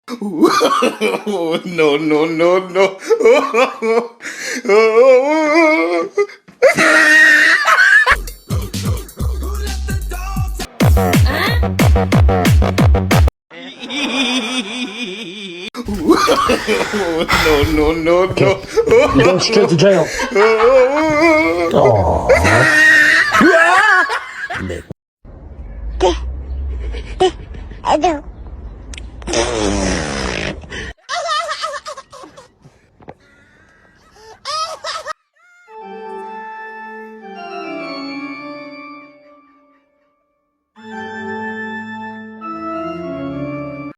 No, no, no, no. No, no, no, Okay. no. You're going straight to jail. Aww. Aduh.